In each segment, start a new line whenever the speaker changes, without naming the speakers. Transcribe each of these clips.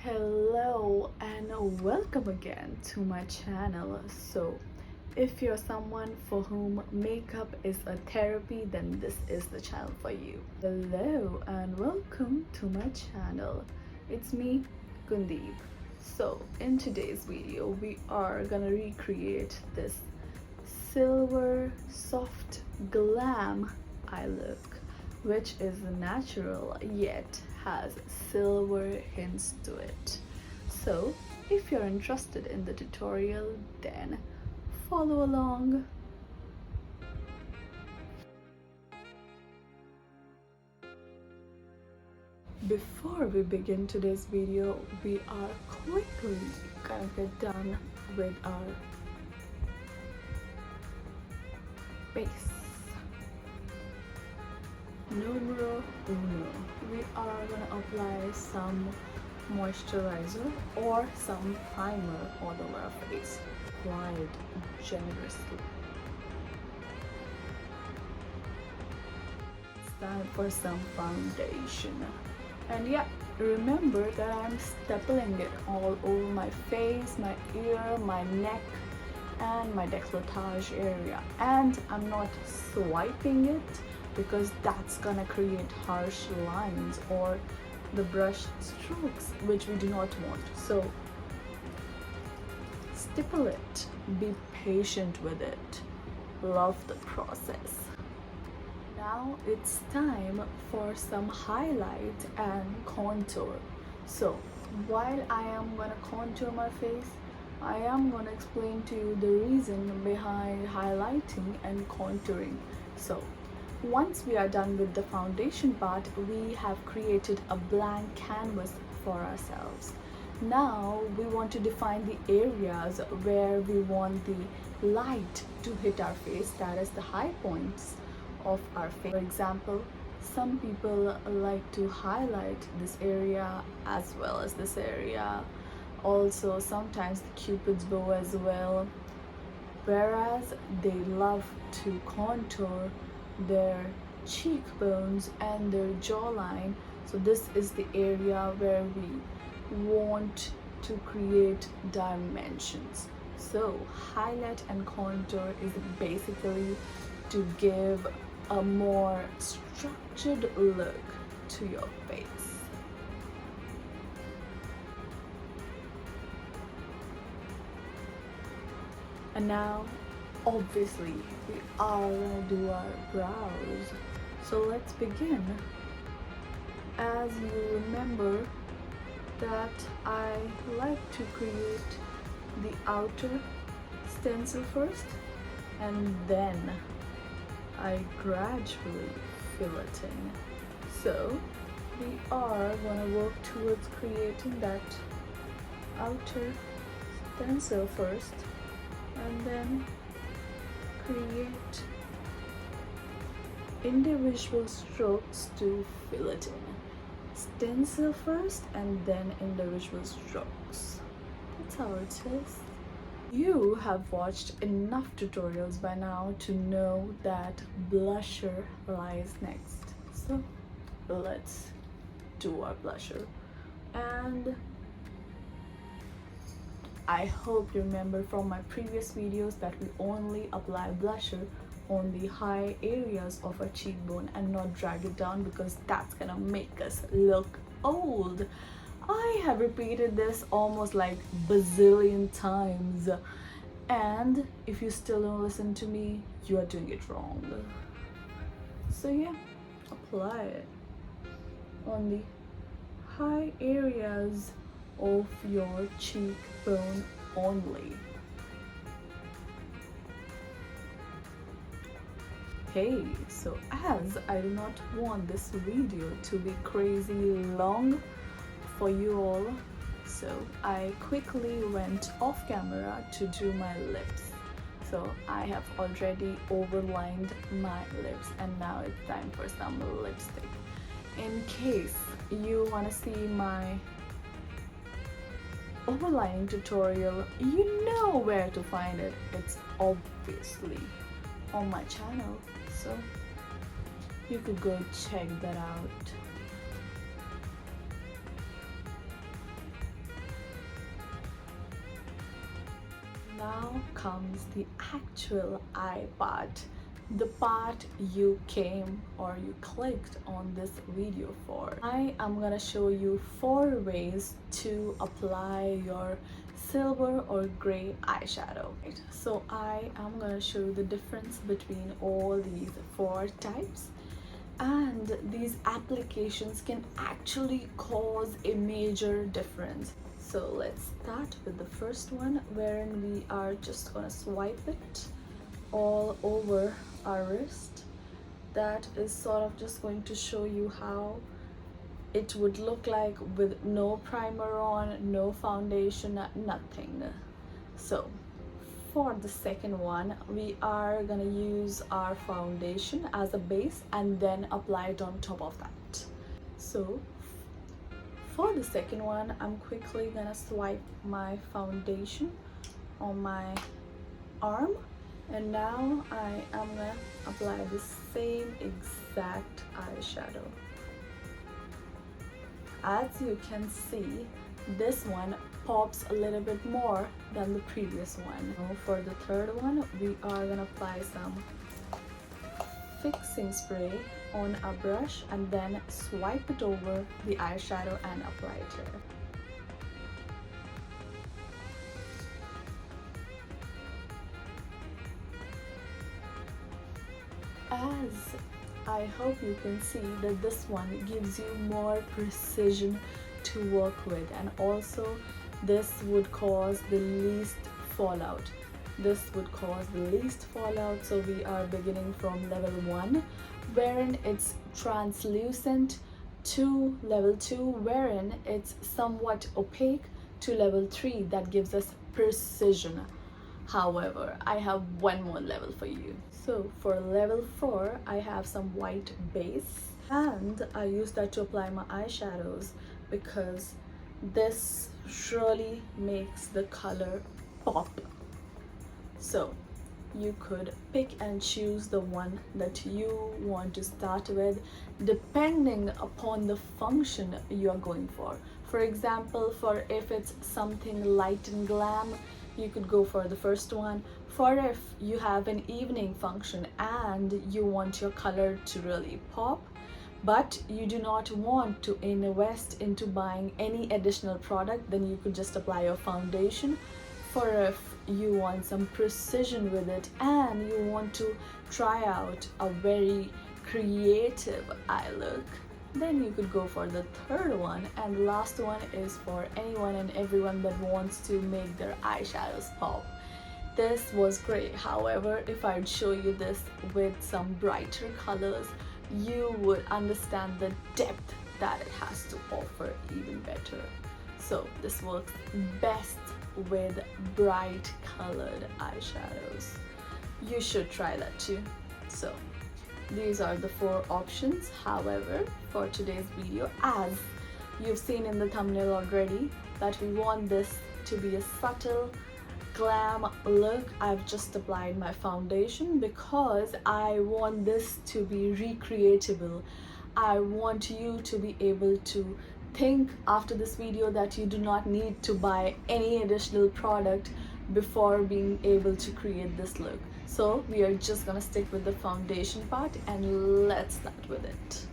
Hello and welcome again to my channel. So if you're someone for whom makeup is a therapy, then this is the channel for you. Hello and welcome to my channel. It's me, Gundeep. So in today's video we are gonna recreate this silver soft glam eye look, which is natural yet has silver hints to it. So if you're interested in the tutorial, then follow along. Before we begin today's video, we are quickly gonna get done with our base. Numero uno. We are gonna apply some moisturizer or some primer all over our face. Apply it generously. It's time for some foundation. And yeah, remember that I'm stapling it all over my face, my ear, my neck, and my décolletage area. And I'm not swiping it because that's gonna create harsh lines or the brush strokes, which we do not want. So stipple it, be patient with it, love the process. Now it's time for some highlight and contour. So while I am gonna contour my face, I am gonna explain to you the reason behind highlighting and contouring. So once we are done with the foundation part, we have created a blank canvas for ourselves. Now we want to define the areas where we want the light to hit our face, that is the high points of our face. For example, some people like to highlight this area as well as this area, also sometimes the cupid's bow as well, whereas they love to contour their cheekbones and their jawline. So this is the area where we want to create dimensions. So highlight and contour is basically to give a more structured look to your face. And now obviously we are gonna do our brows. So let's begin. As you remember that I like to create the outer stencil first and then I gradually fill it in. So we are gonna work towards creating that outer stencil first and then create individual strokes to fill it in. Stencil first and then individual strokes. That's how it is. You have watched enough tutorials by now to know that blusher lies next. So let's do our blusher. And I hope you remember from my previous videos that we only apply blusher on the high areas of our cheekbone and not drag it down, because that's gonna make us look old. I have repeated this almost like bazillion times, and if you still don't listen to me, you are doing it wrong. So yeah, apply it on the high areas of your cheekbone only. Hey, so as I do not want this video to be crazy long for you all, so I quickly went off camera to do my lips. So I have already overlined my lips and now it's time for some lipstick. In case you want to see my overlining tutorial, you know where to find it. It's obviously on my channel, so you could go check that out. Now comes the actual eye part, the part you came or you clicked on this video for. I am gonna show you 4 ways to apply your silver or gray eyeshadow. So I am gonna show you the difference between all these 4 types, and these applications can actually cause a major difference. So let's start with the first one, wherein we are just gonna swipe it all over our wrist. That is sort of just going to show you how it would look like with no primer on, no foundation, nothing. So for the second one, we are gonna use our foundation as a base and then apply it on top of that. So for the second one, I'm quickly gonna swipe my foundation on my arm, and now I am gonna apply the same exact eyeshadow. As you can see, this one pops a little bit more than the previous one. Now for the third one, we are gonna apply some fixing spray on a brush and then swipe it over the eyeshadow and apply it here. As I hope you can see that this one gives you more precision to work with, and also this would cause the least fallout. So we are beginning from level 1, wherein it's translucent, to level 2, wherein it's somewhat opaque, to level 3 that gives us precision. However, I have one more level for you. So for level 4, I have some white base, and I use that to apply my eyeshadows because this surely makes the color pop. So you could pick and choose the one that you want to start with depending upon the function you are going for. For example, for if it's something light and glam, you could go for the first one. For if you have an evening function and you want your color to really pop, but you do not want to invest into buying any additional product, then you could just apply your foundation. For if you want some precision with it and you want to try out a very creative eye look, then you could go for the third one. And the last one is for anyone and everyone that wants to make their eyeshadows pop. This was great. However, if I'd show you this with some brighter colors, you would understand the depth that it has to offer even better. So this works best with bright colored eyeshadows. You should try that too. So these are the 4 options. However, for today's video, as you've seen in the thumbnail already, that we want this to be a subtle glam look, I've just applied my foundation because I want this to be recreatable. I want you to be able to think after this video that you do not need to buy any additional product before being able to create this look. So we are just gonna stick with the foundation part and let's start with it.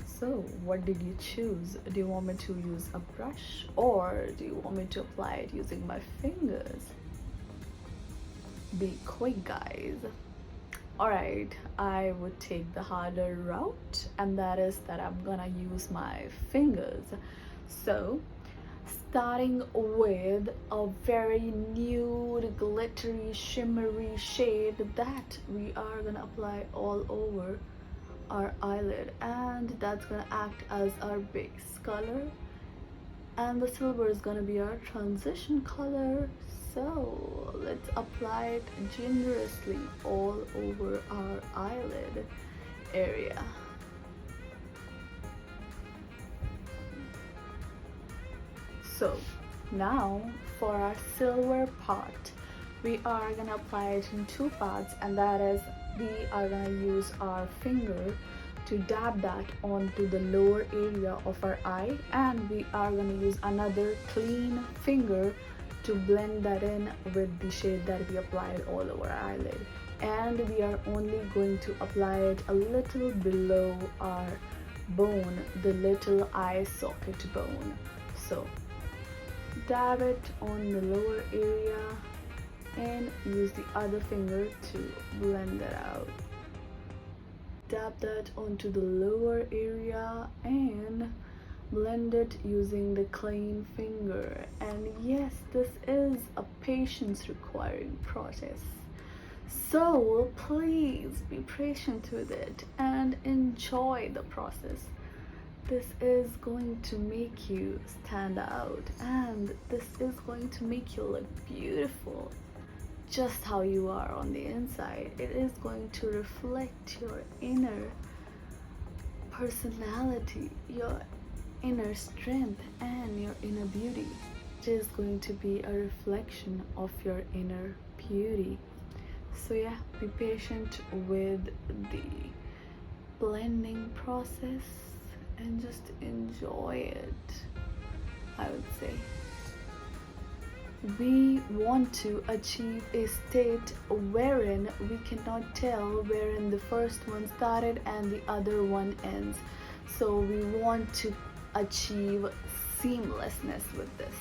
So what did you choose? Do you want me to use a brush or do you want me to apply it using my fingers? Be quick, guys. Alright, I would take the harder route, and that is that I'm gonna use my fingers. So starting with a very nude, glittery, shimmery shade that we are gonna apply all over our eyelid, and that's gonna act as our base color, and the silver is gonna be our transition color. So let's apply it generously all over our eyelid area. So now for our silver part, we are gonna apply it in 2 parts, and that is we are gonna use our finger to dab that onto the lower area of our eye, and we are going to use another clean finger to blend that in with the shade that we applied all over our eyelid. And we are only going to apply it a little below our bone, the little eye socket bone. So dab it on the lower area and use the other finger to blend that out. Dab that onto the lower area and blend it using the clean finger. And yes, this is a patience requiring process, so please be patient with it and enjoy the process. This is going to make you stand out, and this is going to make you look beautiful just how you are on the inside. It is going to reflect your inner personality, your inner strength, and your inner beauty. It is going to be a reflection of your inner beauty. So yeah, be patient with the blending process and just enjoy it, I would say. We want to achieve a state wherein we cannot tell wherein the first one started and the other one ends. So we want to achieve seamlessness with this.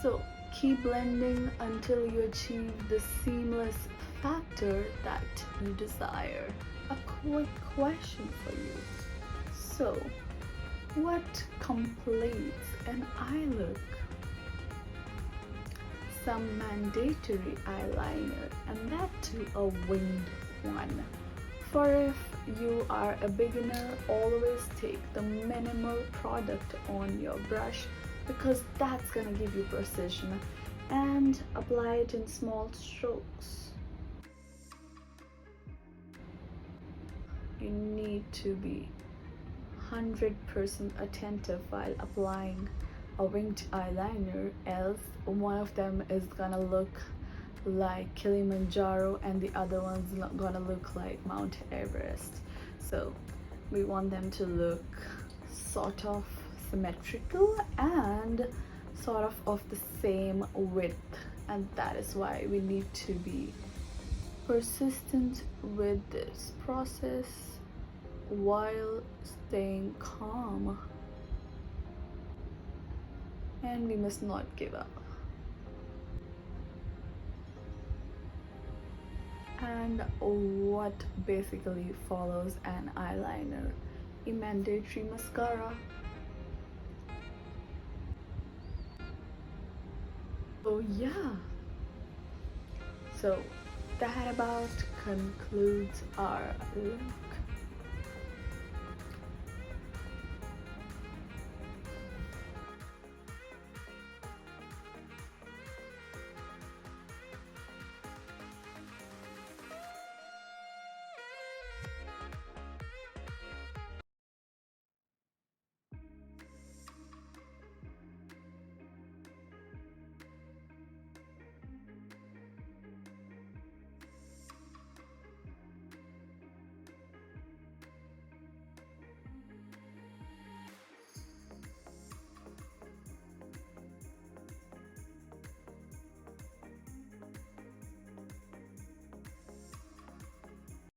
So keep blending until you achieve the seamless factor that you desire. A quick question for you. So, what completes an eye look? Some mandatory eyeliner, and that too a winged one. For if you are a beginner, always take the minimal product on your brush, because that's gonna give you precision, and apply it in small strokes. You need to be 100% attentive while applying a winged eyeliner, else one of them is gonna look like Kilimanjaro and the other one's gonna look like Mount Everest. So we want them to look sort of symmetrical and sort of the same width, and that is why we need to be persistent with this process while staying calm, and we must not give up. And what basically follows an eyeliner? A mandatory mascara. Oh yeah, so that about concludes our